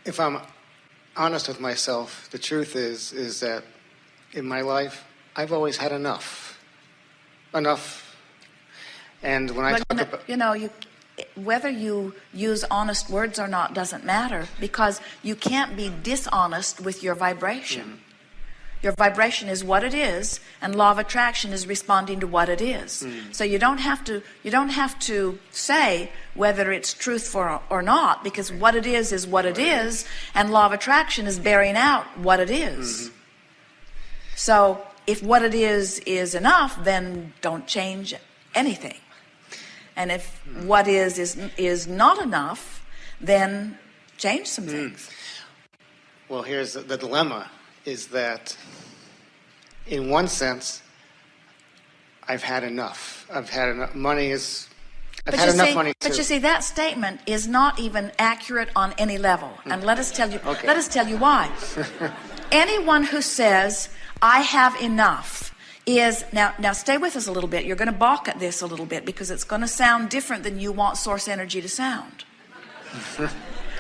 if I'm honest with myself, the truth is that in my life, I've always had enough. Enough. And when I talk about... whether you use honest words or not doesn't matter, because you can't be dishonest with your vibration. Mm-hmm. Your vibration is what it is, and law of attraction is responding to what it is. Mm. So you don't have to say whether it's truthful or not, because what it is what it is, and law of attraction is bearing out what it is. Mm-hmm. So if what it is enough, then don't change anything. And if what is not enough, then change some things. Well, here's the dilemma, is that in one sense, I've had enough. I've had enough. Money too. But you see, that statement is not even accurate on any level. And let us tell you why. Anyone who says, I have enough, is, now stay with us a little bit. You're going to balk at this a little bit, because it's going to sound different than you want source energy to sound.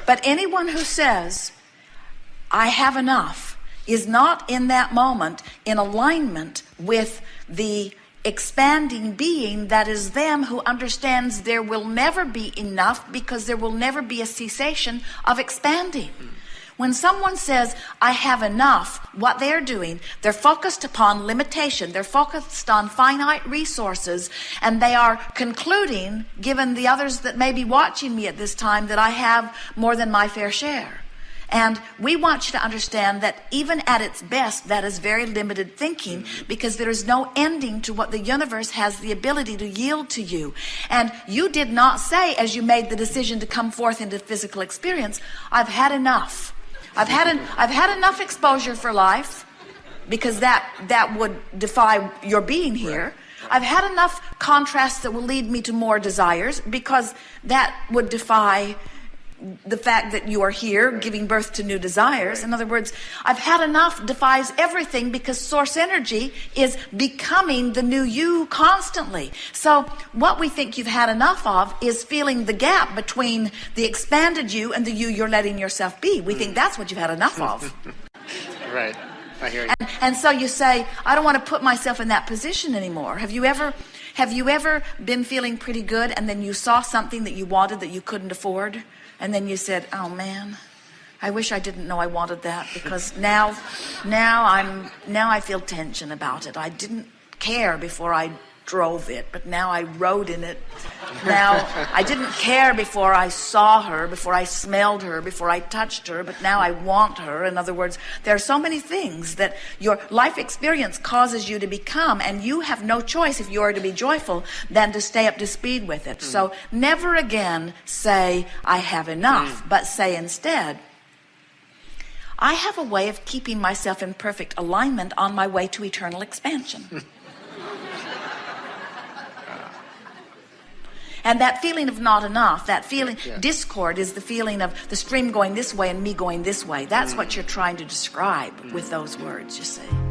But anyone who says, I have enough, is not in that moment in alignment with the expanding being that is them, who understands there will never be enough, because there will never be a cessation of expanding. When someone says, I have enough, what they're doing, they're focused upon limitation. They're focused on finite resources, and they are concluding, given the others that may be watching me at this time, that I have more than my fair share. And we want you to understand that even at its best, that is very limited thinking, because there is no ending to what the universe has the ability to yield to you. And you did not say, as you made the decision to come forth into physical experience, I've had enough. I've had enough exposure for life, because that would defy your being here. Right. I've had enough contrasts that will lead me to more desires, because that would defy the fact that you are here giving birth to new desires. In other words, I've had enough defies everything, because source energy is becoming the new you constantly. So what we think you've had enough of is feeling the gap between the expanded you and the you you're letting yourself be. We think that's what you've had enough of. Right. I hear you. And so you say, I don't want to put myself in that position anymore. Have you ever been feeling pretty good, and then you saw something that you wanted that you couldn't afford? And then you said, oh man, I wish I didn't know I wanted that, because now I feel tension about it. I didn't care before I drove it, but now I rode in it. Now I didn't care before I saw her, before I smelled her, before I touched her, but now I want her. In other words, there are so many things that your life experience causes you to become, and you have no choice, if you are to be joyful, than to stay up to speed with it. So never again say, I have enough, but say instead, I have a way of keeping myself in perfect alignment on my way to eternal expansion. And that feeling of not enough, that feeling, discord, is the feeling of the stream going this way and me going this way. That's what you're trying to describe with those words, you see.